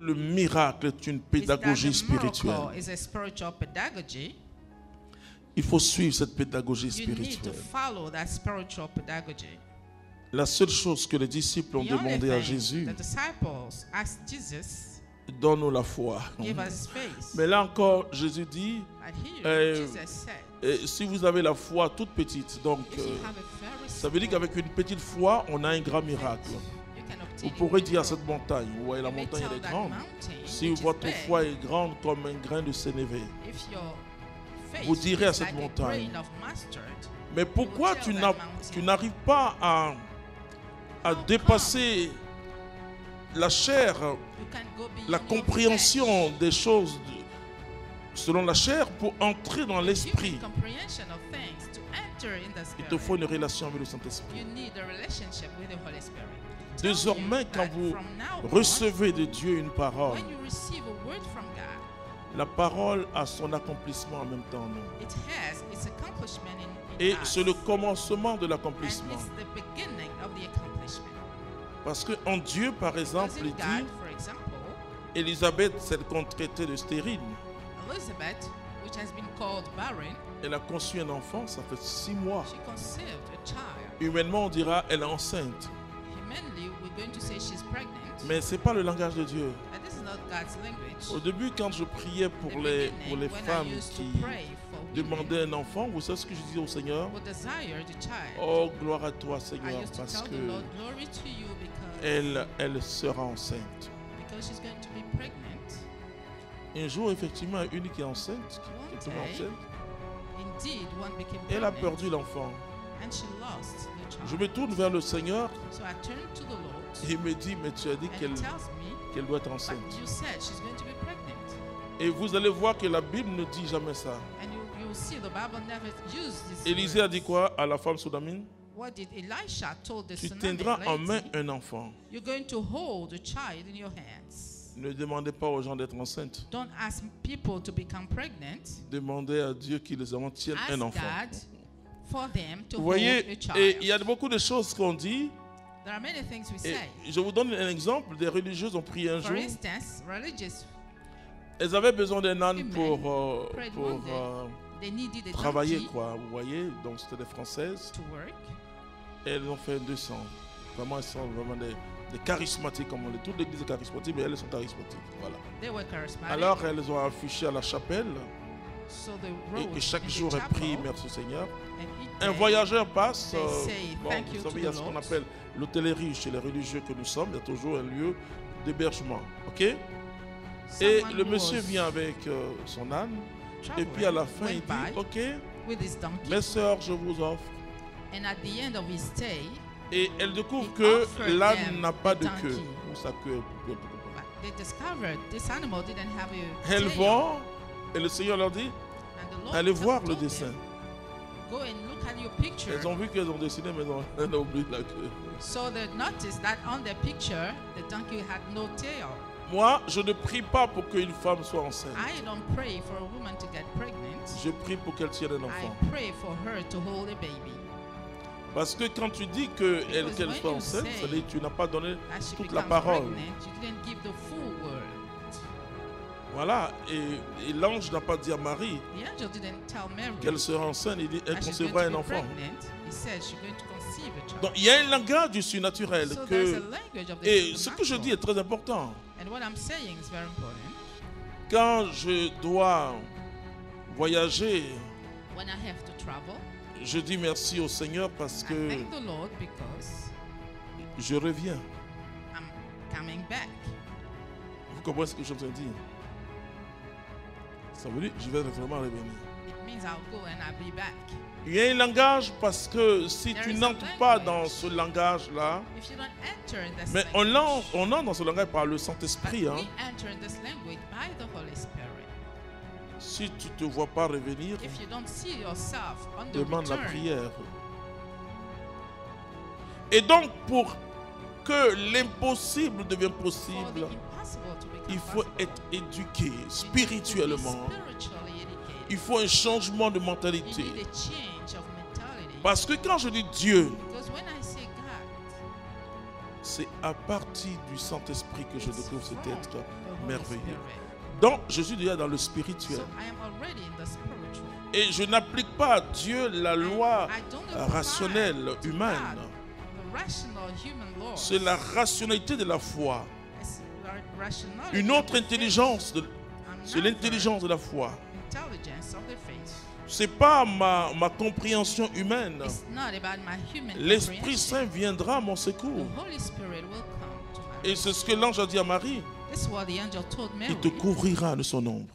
Le miracle est une pédagogie spirituelle. Il faut suivre cette pédagogie spirituelle. La seule chose que les disciples ont demandé à Jésus, donne-nous la foi. Mais là encore, Jésus dit, si vous avez la foi toute petite, donc ça veut dire qu'avec une petite foi, on a un grand miracle. Vous pourrez dire à cette montagne, vous voyez la montagne elle est grande, si votre foi est grande comme un grain de sénévé, vous direz à cette montagne, mais pourquoi tu n'arrives pas à dépasser la chair, la compréhension des choses selon la chair pour entrer dans l'esprit? Il te faut une relation avec le Saint-Esprit. Désormais, quand vous recevez de Dieu une parole, la parole a son accomplissement en même temps. Et c'est le commencement de l'accomplissement. Parce qu'en Dieu, par exemple, il dit, Élisabeth, celle qu'on traitait de stérile, elle a conçu un enfant, ça fait 6 mois. Humainement, on dira, elle est enceinte. Mais ce n'est pas le langage de Dieu. Au début, quand je priais pour les femmes qui demandaient un enfant, vous savez ce que je disais au Seigneur? Oh, gloire à toi, Seigneur, parce que elle sera enceinte. Un jour, effectivement, une qui est enceinte, qui est enceinte, elle a perdu l'enfant. Je me tourne vers le Seigneur et il me dit, mais tu as dit qu'elle doit être enceinte. Et vous allez voir que la Bible ne dit jamais ça. Élisée a dit quoi à la femme soudamine? Tu tiendras en main un enfant. Ne demandez pas aux gens d'être enceintes. Demandez à Dieu qu'ils en tiennent un enfant. Vous voyez, il y a beaucoup de choses qu'on dit. Et je vous donne un exemple. Des religieuses ont prié un jour. Elles avaient besoin d'un âne pour travailler, quoi. Vous voyez, donc c'était des Françaises. Et elles ont fait 200. Vraiment, elles sont vraiment des charismatiques, comme on dit. Toute l'église est charismatique, mais elles sont charismatiques. Voilà. Alors, elles ont affiché à la chapelle. Et chaque jour, elles prient, merci Seigneur. Un voyageur passe. Bon, vous savez, il y a ce qu'on appelle l'hôtellerie chez les religieux que nous sommes. Il y a toujours un lieu d'hébergement. Ok? Et le monsieur vient avec son âne. Et puis à la fin, il dit, ok, mes sœurs, je vous offre. Et elle découvre que l'âne n'a pas de queue. Ou sa queue. Elles vont, et le Seigneur leur dit, allez voir le dessin. Elles ont vu qu'elles ont dessiné, mais elles ont oublié la queue. Moi, je ne prie pas pour qu'une femme soit enceinte. Je prie pour qu'elle tienne un enfant. Parce que quand tu dis qu'elle soit enceinte, ça veut dire que tu n'as pas donné toute la parole. Voilà, et l'ange n'a pas dit à Marie qu'elle sera enceinte, il dit qu'elle concevra un enfant. Donc il y a un langage du surnaturel et ce que je dis est très important. Quand je dois voyager, je dis merci au Seigneur parce que je reviens. Vous comprenez ce que je suis en train de dire? Ça veut dire que je vais vraiment revenir. Il y a un langage parce que si tu n'entres pas dans ce langage-là, mais on entre dans ce langage par le Saint-Esprit. Hein. Si tu ne te vois pas revenir, demande la prière. Et donc, pour que l'impossible devienne possible, il faut être éduqué spirituellement. Il faut un changement de mentalité. Parce que quand je dis Dieu, C'est à partir du Saint-Esprit que je découvre cet être merveilleux. Donc, je suis déjà dans le spirituel. Et je n'applique pas à Dieu la loi rationnelle humaine. C'est la rationalité de la foi. Une autre intelligence, c'est l'intelligence de la foi. Ce n'est pas ma compréhension humaine. L'Esprit Saint viendra à mon secours. Et c'est ce que l'ange a dit à Marie. Il te couvrira de son ombre.